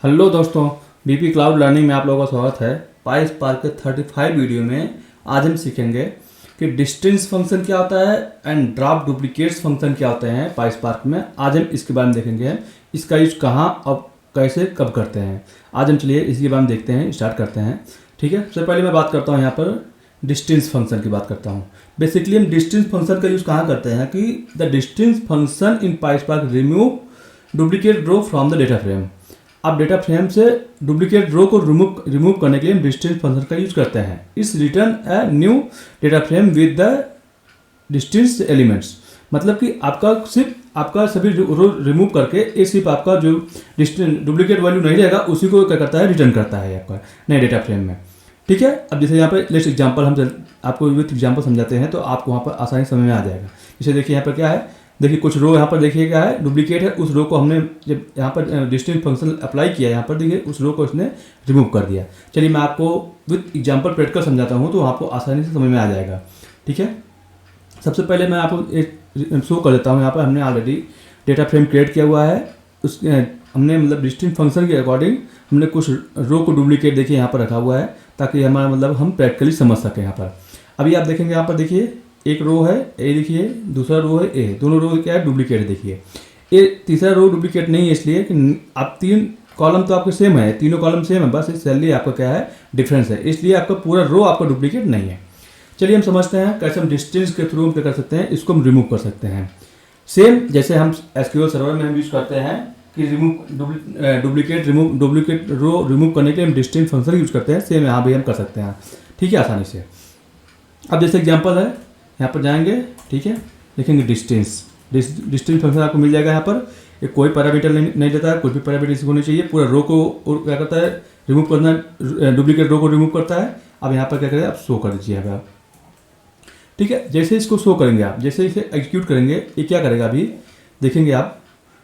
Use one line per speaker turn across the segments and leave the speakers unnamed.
Hello दोस्तों, BP cloud learning में आप लोगों का स्वागत है। पाईस्पार्क के 35 वीडियो में आज हम सीखेंगे कि डिस्टेंस फंक्शन क्या होता है एंड ड्रॉप डुप्लीकेट्स फंक्शन क्या होते हैं पाईस्पार्क में। आज हम इसके बारे में देखेंगे, इसका यूज कहाँ और कैसे कब करते हैं। आज हम चलिए इसके बारे में देखते हैं, स्टार्ट करते हैं। ठीक है, सबसे पहले मैं बात करता हूँ यहाँ पर डिस्टेंस फंक्शन की बात करता हूँ। बेसिकली हम डिस्टेंस फंक्शन का यूज़ कहाँ करते हैं कि the distinct function in PySpark remove duplicate row from the data frame. आप डेटा फ्रेम से डुप्लीकेट रो को रिमूव करने के लिए डिस्टेंस फंक्शन का यूज करते हैं। इस return a new data frame with the distance elements, मतलब कि आपका सभी रो रिमूव करके ये सिर्फ आपका जो डुप्लीकेट वैल्यू नहीं रहेगा उसी को क्या करता है, रिटर्न करता है आपका नए डेटा फ्रेम में। ठीक है, अब जैसे यहाँ पर लेट्स एग्जांपल हम आपको विथ एग्जांपल समझाते हैं तो आपको वहाँ पर आसानी समझ में आ जाएगा। जैसे देखिए यहाँ पर क्या है, देखिए कुछ रो यहाँ पर देखिए क्या है, डुप्लीकेट है। उस रो को हमने जब यहाँ पर डिस्टेंस फंक्शन अप्लाई किया, यहाँ पर देखिए उस रो को इसने रिमूव कर दिया। चलिए मैं आपको विथ एग्जांपल प्रैक्टिकल समझाता हूँ तो आपको आसानी से समझ में आ जाएगा। ठीक है, सबसे पहले मैं आपको एक शो कर देता हूँ। यहाँ पर हमने ऑलरेडी डेटा फ्रेम क्रिएट किया हुआ है। उस हमने मतलब डिस्टेंस फंक्शन के अकॉर्डिंग हमने कुछ रो को डुप्लीकेट देखिए यहाँ पर रखा हुआ है ताकि हमारा मतलब हम प्रैक्टिकली समझ सकें। यहाँ पर अभी आप देखेंगे, यहाँ पर देखिए एक रो है ए, देखिए दूसरा रो है ए, दोनों रो क्या है, डुप्लीकेट है। देखिए ये तीसरा रो डुप्लीकेट नहीं है, इसलिए कि आप तीन कॉलम तो आपके सेम है, तीनों कॉलम सेम है, बस इस सैलरी आपका क्या है, डिफरेंस है, इसलिए आपका पूरा रो आपका डुप्लीकेट नहीं है। चलिए हम समझते हैं कैसे हम डिस्टेंस के थ्रू हम क्या कर सकते हैं, इसको हम रिमूव कर सकते हैं। सेम जैसे हम एसक्यूएल सर्वर में हम यूज करते हैं कि डुप्लीकेट रो रिमूव करने के लिए हम डिस्टेंस फंक्शन यूज करते हैं, सेम यहाँ भी हम कर सकते हैं। ठीक है, आसानी से। अब जैसे एग्जाम्पल है, यहाँ पर जाएंगे, ठीक है, देखेंगे डिस्टेंस फंक्शन आपको मिल जाएगा। यहाँ पर ये कोई पैरामीटर नहीं देता है, कुछ भी पैरामीटर इसको होनी चाहिए। पूरा रो को क्या करता है, रिमूव करना, डुप्लीकेट रो को रिमूव करता है। अब यहाँ पर क्या करें, आप शो कर दीजिए आप। ठीक है, जैसे इसको शो करेंगे आप, जैसे इसे एग्जीक्यूट करेंगे, ये क्या करेगा अभी देखेंगे आप।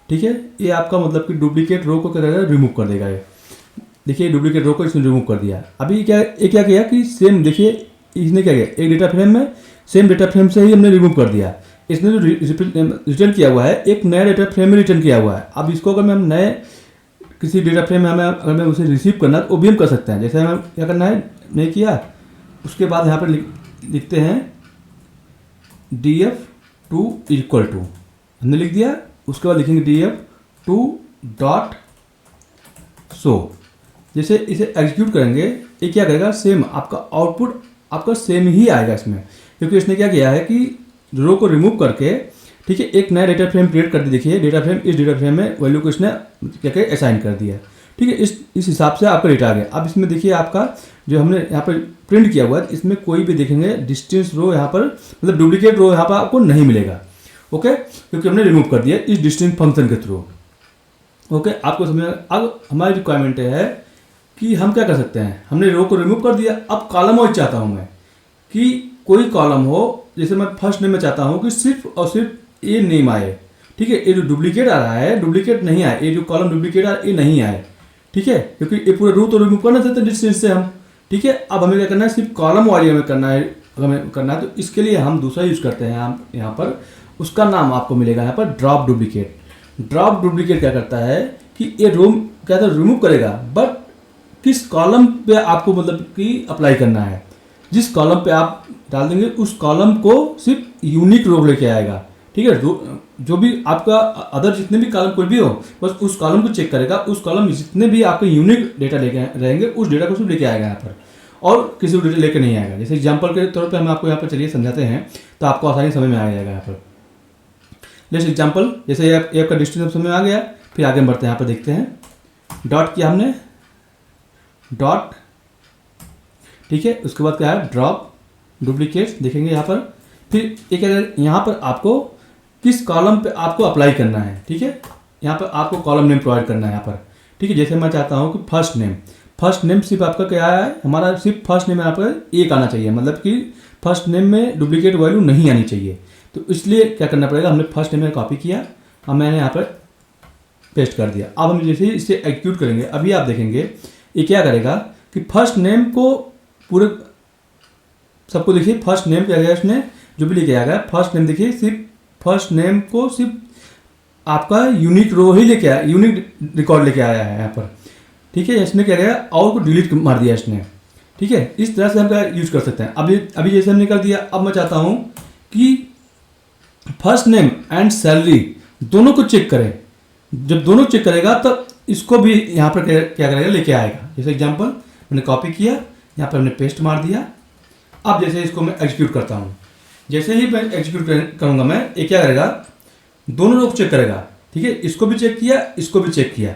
ठीक है, ये आपका मतलब कि डुप्लीकेट रो को क्या करेगा, रिमूव कर देगा। ये देखिए डुप्लीकेट रो को इसने रिमूव कर दिया। अभी क्या किया कि सेम देखिए इसने क्या किया, एक डेटा फ्रेम में सेम डेटा फ्रेम से ही हमने रिमूव कर दिया। इसने जो रिटर्न किया हुआ है एक नया डेटा फ्रेम में रिटर्न किया हुआ है। अब इसको अगर हम नए किसी डेटा फ्रेम में हमें अगर मैं उसे रिसीव करना तो वो भी हम कर सकते हैं। जैसे हमें क्या करना है, नहीं किया, उसके बाद यहाँ पर लिखते हैं df2 इक्वल टू, हमने लिख दिया। उसके बाद लिखेंगे df2 डॉट शो। जैसे इसे एग्जीक्यूट करेंगे, ये क्या करेगा, सेम आपका आउटपुट आपका सेम ही आएगा इसमें, क्योंकि इसने क्या किया है कि रो को रिमूव करके, ठीक है, एक नया डेटा फ्रेम क्रिएट कर दिया। देखिए डेटा फ्रेम, इस डेटा फ्रेम में वैल्यू को इसने क्या क्या असाइन कर दिया। ठीक है, इस हिसाब से आपका डेटा आ गया। अब इसमें देखिए आपका जो हमने यहाँ पर प्रिंट किया हुआ है, इसमें कोई भी देखेंगे डिस्टेंस रो यहाँ पर मतलब डुप्लीकेट रो यहाँ पर आपको नहीं मिलेगा। ओके, क्योंकि हमने रिमूव कर दिया इस डिस्टेंस फंक्शन के थ्रू। ओके, आपको समझ। अब हमारी रिक्वायरमेंट है कि हम क्या कर सकते हैं, हमने रो को रिमूव कर दिया। अब कॉलम वाइज चाहता हूँ मैं कि कोई कॉलम हो, जैसे मैं फर्स्ट नेम में चाहता हूँ कि सिर्फ और सिर्फ ये नेम आए। ठीक है, ये जो डुप्लीकेट आ रहा है डुप्लीकेट नहीं आए, ये जो कॉलम डुप्लीकेट आ रहा है ये नहीं आए। ठीक है, क्योंकि ये पूरा रो तो रिमूव करना चाहते हैं डिस्टेंस से हम। ठीक है, अब हमें क्या करना है, सिर्फ कॉलम वाइज हमें करना है। हमें करना है तो इसके लिए हम दूसरा यूज करते हैं हम यहाँ पर, उसका नाम आपको मिलेगा यहाँ पर ड्रॉप डुप्लीकेट। ड्रॉप डुप्लीकेट क्या करता है कि ये रो क्या था, रिमूव करेगा, बट किस कॉलम पे आपको मतलब कि अप्लाई करना है। जिस कॉलम पे आप डाल देंगे उस कॉलम को सिर्फ यूनिक रो लेके आएगा। ठीक है, जो भी आपका अदर जितने भी कॉलम कोई भी हो, बस उस कॉलम को चेक करेगा। उस कॉलम में जितने भी आपके यूनिक डेटा लेके रहेंगे उस डेटा को सिर्फ लेके आएगा यहाँ पर, और किसी को डेटा लेके नहीं आएगा। जैसे एग्जाम्पल के तौर पर हम आपको यहाँ पर चलिए समझाते हैं तो आपको आसानी समझ में आ जाएगा। यहाँ पर जैसे एग्जाम्पल, जैसे ये आपका डिस्टेंस समझ में आ गया, फिर आगे बढ़ते हैं। यहाँ पर देखते हैं, डॉट किया हमने, डॉट, ठीक है, उसके बाद क्या है, ड्रॉप डुप्लीकेट देखेंगे यहाँ पर। फिर एक यहाँ पर आपको किस कॉलम पे आपको अप्लाई करना है। ठीक है, यहाँ पर आपको कॉलम नेम प्रोवाइड करना है यहाँ पर। ठीक है, जैसे मैं चाहता हूँ कि फर्स्ट नेम सिर्फ आपका क्या है, हमारा सिर्फ फर्स्ट नेम यहाँ पर एक आना चाहिए, मतलब कि फर्स्ट नेम में डुप्लीकेट वैल्यू नहीं आनी चाहिए। तो इसलिए क्या करना पड़ेगा, हमने फर्स्ट नेम में कॉपी किया, अब मैंने यहाँ पर पेस्ट कर दिया। अब हम जैसे इसे एग्जीक्यूट करेंगे, अभी आप देखेंगे ये क्या करेगा कि फर्स्ट नेम को पूरे सबको देखिए, फर्स्ट नेम क्या गया इसने जो भी लेके आ गया, फर्स्ट नेम देखिए, सिर्फ फर्स्ट नेम को सिर्फ आपका यूनिक रो ही लेके आया, यूनिक रिकॉर्ड लेके आया है यहाँ पर। ठीक है, इसने क्या करेगा और को डिलीट मार दिया इसने। ठीक है, इस तरह से हम क्या यूज कर सकते हैं। अभी जैसे हमने कर दिया, अब मैं चाहता हूँ कि फर्स्ट नेम एंड सैलरी दोनों को चेक करें। जब दोनों चेक करेगा तब इसको भी यहाँ पर क्या करेगा, लेके आएगा। जैसे एग्जांपल मैंने कॉपी किया, यहाँ पर हमने पेस्ट मार दिया। अब जैसे इसको मैं एग्जीक्यूट करता हूँ, जैसे ही मैं एग्जीक्यूट करूँगा मैं, ये क्या करेगा, दोनों लोग चेक करेगा। ठीक है, इसको भी चेक किया, इसको भी चेक किया।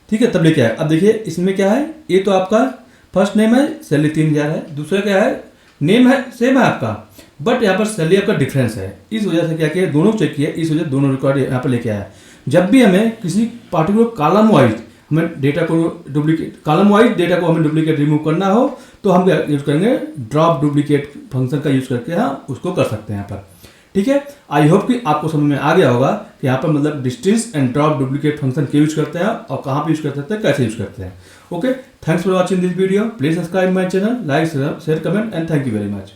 ठीक है, तब लेके आया। अब देखिए इसमें क्या है, ये तो आपका फर्स्ट नेम है, सैलरी 3000 है। दूसरा क्या है, नेम है सेम है आपका, बट यहाँ पर सैलरी आपका डिफरेंस है। इस वजह से क्या किया, दोनों चेक किया, इस वजह से दोनों रिकॉर्ड यहाँ पर लेके आया। जब भी हमें किसी पार्टिकुलर कॉलम वाइज हमें डेटा को डुप्लीकेट रिमूव करना हो तो हम क्या यूज करेंगे, ड्रॉप डुप्लीकेट फंक्शन का यूज करके हम उसको कर सकते हैं यहाँ पर। ठीक है, आई होप कि आपको समझ में आ गया होगा कि यहाँ पर मतलब distance and drop duplicate function क्यों यूज करते हैं और कहाँ पे यूज कर सकते हैं, कैसे यूज करते हैं। Okay, thanks for watching this video. Please subscribe my channel, like share comment and thank you very much.